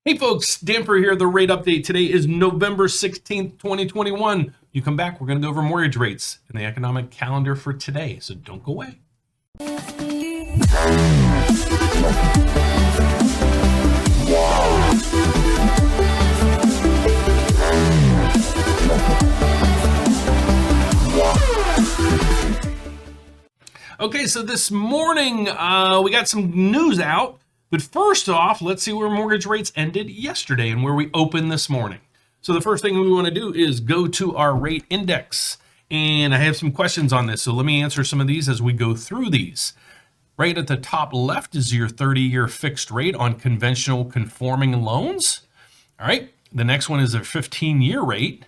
Hey folks, Damper here. The rate update today is November 16th, 2021. You come back, we're going to go over mortgage rates and the economic calendar for today, so don't go away. Okay, so this morning we got some news out. But first off, let's see where mortgage rates ended yesterday and where we opened this morning. So the first thing we want to do is go to our rate index. And I have some questions on this. So let me answer some of these as we go through these. Right at the top left is your 30-year fixed rate on conventional conforming loans. All right. The next one is a 15-year rate.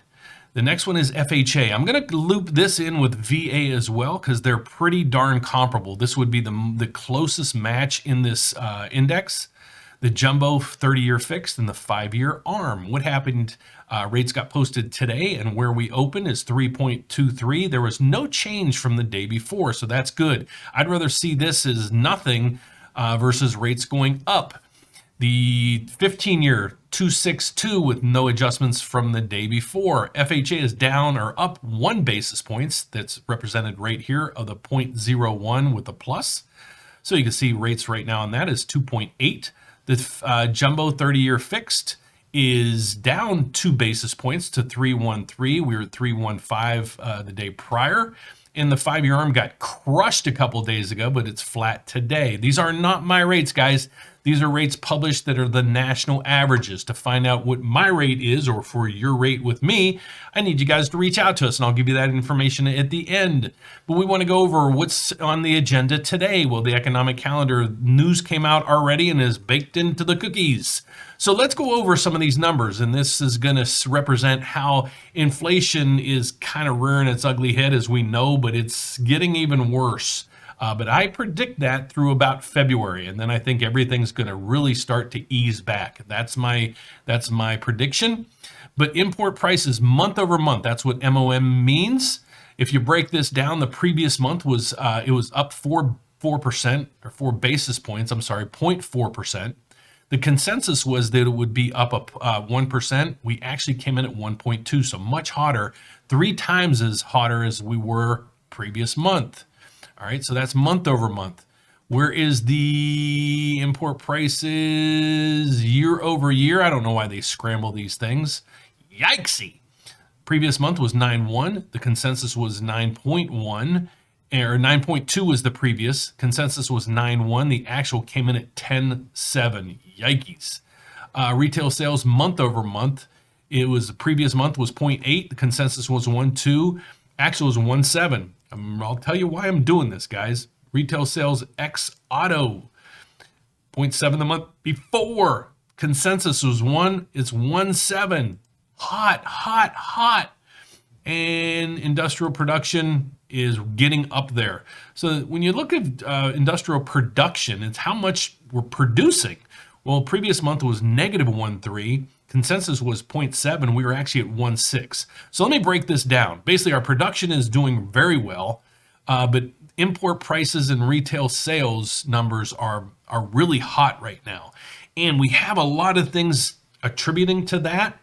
The next one is FHA. I'm going to loop this in with VA as well because they're pretty darn comparable. This would be the closest match in this index. The jumbo 30-year fixed and the 5-year ARM. What happened? Rates got posted today, and where we open is 3.23. There was no change from the day before, so that's good. I'd rather see this as nothing versus rates going up. The 15-year 262 with no adjustments from the day before. FHA is down or up 1 basis points. That's represented right here of the 0.01 with the plus. So you can see rates right now on that is 2.8. The jumbo 30-year fixed is down 2 basis points to 313. We were at 315 the day prior. And the 5-year ARM got crushed a couple days ago, but it's flat today. These are not my rates, guys. These are rates published that are the national averages. To find out what my rate is, or for your rate with me, I need you guys to reach out to us, and I'll give you that information at the end. But we want to go over what's on the agenda today. Well, the economic calendar news came out already and is baked into the cookies. So let's go over some of these numbers, and this is going to represent how inflation is kind of rearing its ugly head, as we know, but it's getting even worse. But I predict that through about February, and then I think everything's going to really start to ease back. That's my prediction. But import prices month over month, that's what MOM means. If you break this down, the previous month was it was up 4% or 4 basis points. I'm sorry, 0.4%. The consensus was that it would be up 1%. We actually came in at 1.2, so much hotter, 3 times as hotter as we were previous month. All right, so that's month over month. Where is the import prices year over year? I don't know why they scramble these things. Yikesy. Previous month was 9.1. The consensus was 9.1. Or 9.2 was the previous. Consensus was 9.1. The actual came in at 10.7. Yikes. Retail sales month over month. It was the previous month was 0.8. The consensus was 1.2. Actual was 1.7. I'll tell you why I'm doing this, guys. Retail sales ex auto 0.7 the month before. Consensus was 1. It's 1.7. Hot, hot, hot. And industrial production is getting up there. So when you look at industrial production, it's how much we're producing. Well, previous month was negative 1.3. Consensus was 0.7. We were actually at 1.6. So let me break this down. Basically, our production is doing very well, but import prices and retail sales numbers are really hot right now. And we have a lot of things attributing to that.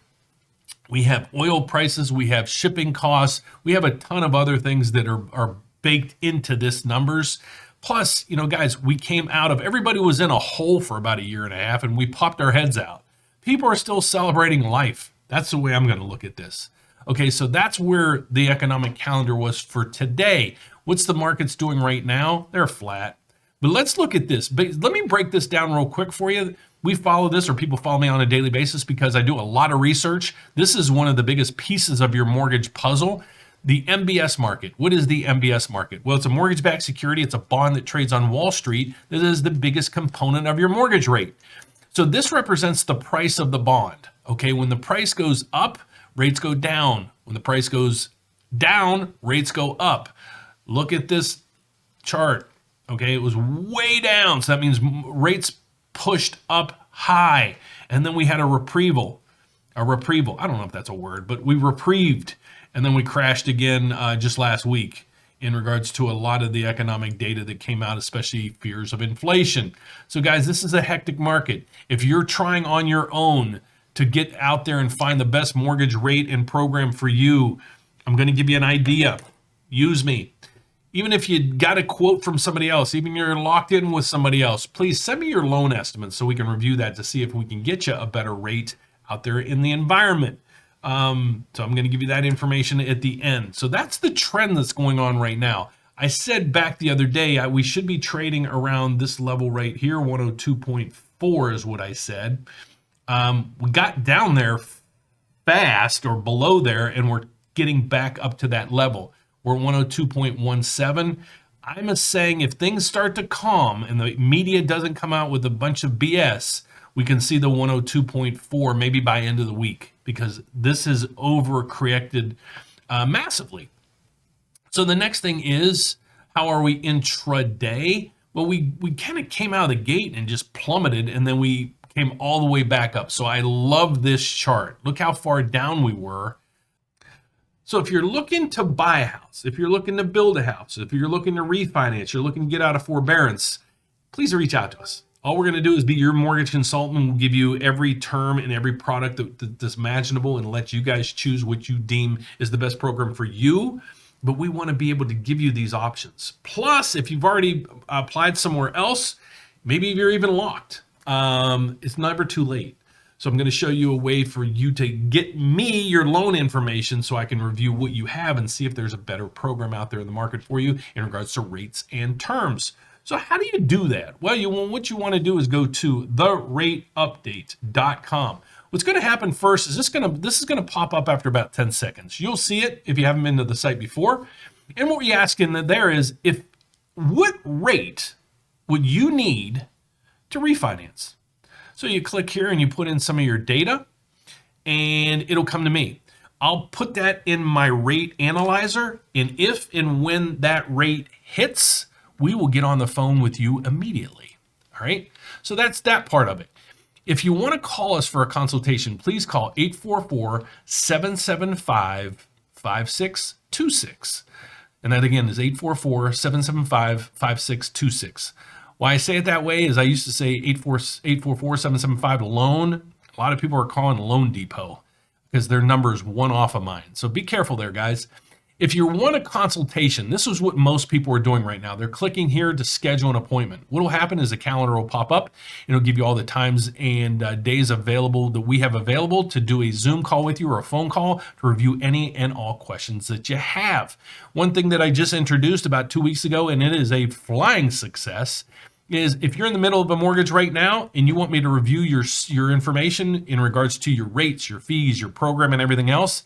We have oil prices, we have shipping costs, we have a ton of other things that are baked into this numbers. Plus, you know, guys, we came out of, everybody was in a hole for about 1.5 years, and we popped our heads out. People are still celebrating life. That's the way I'm going to look at this. Okay, so that's where the economic calendar was for today. What's the markets doing right now? They're flat. But let's look at this. But let me break this down real quick for you. We follow this, or people follow me on a daily basis, because I do a lot of research. This is one of the biggest pieces of your mortgage puzzle. The MBS market. What is the MBS market? Well, it's a mortgage-backed security. It's a bond that trades on Wall Street. That is the biggest component of your mortgage rate. So this represents the price of the bond. Okay, when the price goes up, rates go down. When the price goes down, rates go up. Look at this chart. Okay, it was way down. So that means rates pushed up high. And then we had a reprieval. I don't know if that's a word, but we reprieved. And then we crashed again just last week. in regards to a lot of the economic data that came out, especially fears of inflation. So guys, this is a hectic market. If you're trying on your own to get out there and find the best mortgage rate and program for you, I'm going to give you an idea. Use me. Even if you got a quote from somebody else, even you're locked in with somebody else, please send me your loan estimate so we can review that to see if we can get you a better rate out there in the environment. So I'm going to give you that information at the end. So that's the trend that's going on right now. I said back the other day, we should be trading around this level right here, 102.4 is what I said. We got down there fast or below there, and we're getting back up to that level. We're 102.17. I'm saying if things start to calm and the media doesn't come out with a bunch of BS, we can see the 102.4 maybe by end of the week, because this is overcorrected massively. So the next thing is, how are we intraday? Well, we kind of came out of the gate and just plummeted, and then we came all the way back up. So I love this chart. Look how far down we were. So if you're looking to buy a house, if you're looking to build a house, if you're looking to refinance, you're looking to get out of forbearance, please reach out to us. All we're going to do is be your mortgage consultant. We'll give you every term and every product that's imaginable and let you guys choose what you deem is the best program for you. But we want to be able to give you these options. Plus, if you've already applied somewhere else, maybe you're even locked. It's never too late. So I'm going to show you a way for you to get me your loan information so I can review what you have and see if there's a better program out there in the market for you in regards to rates and terms. So how do you do that? Well, what you want to do is go to therateupdate.com. What's going to happen first is this is going to pop up after about 10 seconds. You'll see it if you haven't been to the site before. And what you're asking there is, what rate would you need to refinance? So you click here and you put in some of your data and it'll come to me. I'll put that in my rate analyzer, and if and when that rate hits, we will get on the phone with you immediately. All right. So that's that part of it. If you want to call us for a consultation, please call 844-775-5626. And that again is 844-775-5626. Why I say it that way is I used to say 844-775-LOAN. A lot of people are calling Loan Depot because their number is one off of mine. So be careful there, guys. If you want a consultation, this is what most people are doing right now. They're clicking here to schedule an appointment. What will happen is a calendar will pop up. It'll give you all the times and days available that we have available to do a Zoom call with you or a phone call to review any and all questions that you have. One thing that I just introduced about 2 weeks ago, and it is a flying success, is if you're in the middle of a mortgage right now and you want me to review your information in regards to your rates, your fees, your program, and everything else,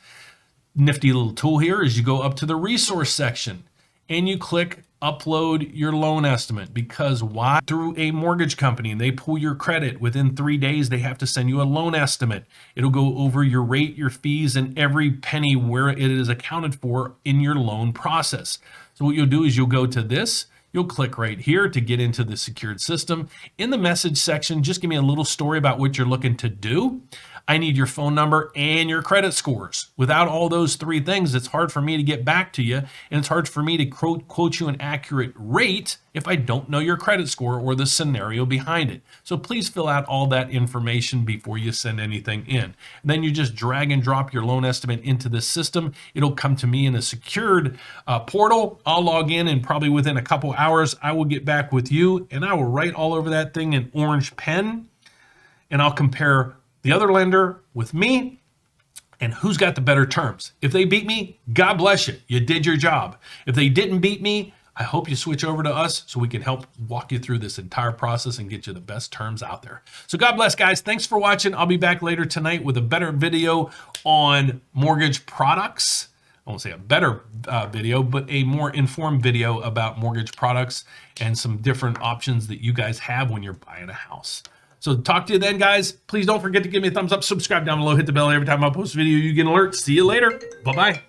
nifty little tool here is you go up to the resource section and you click upload your loan estimate. Because why? Through a mortgage company, and they pull your credit within 3 days, they have to send you a loan estimate. It'll go over your rate, your fees, and every penny where it is accounted for in your loan process. So what you'll do is you'll go to this. You'll click right here to get into the secured system. In the message section, just give me a little story about what you're looking to do. I need your phone number and your credit scores. Without all those three things, it's hard for me to get back to you, and it's hard for me to quote you an accurate rate if I don't know your credit score or the scenario behind it. So please fill out all that information before you send anything in. And then you just drag and drop your loan estimate into the system. It'll come to me in a secured portal. I'll log in, and probably within a couple hours, I will get back with you, and I will write all over that thing in orange pen, and I'll compare the other lender with me and who's got the better terms. If they beat me, God bless you. You did your job. If they didn't beat me, I hope you switch over to us so we can help walk you through this entire process and get you the best terms out there. So God bless, guys. Thanks for watching. I'll be back later tonight with a better video on mortgage products. I won't say a better video, but a more informed video about mortgage products and some different options that you guys have when you're buying a house. So talk to you then, guys. Please don't forget to give me a thumbs up, subscribe down below, hit the bell every time I post a video. You get an alert. See you later. Bye-bye.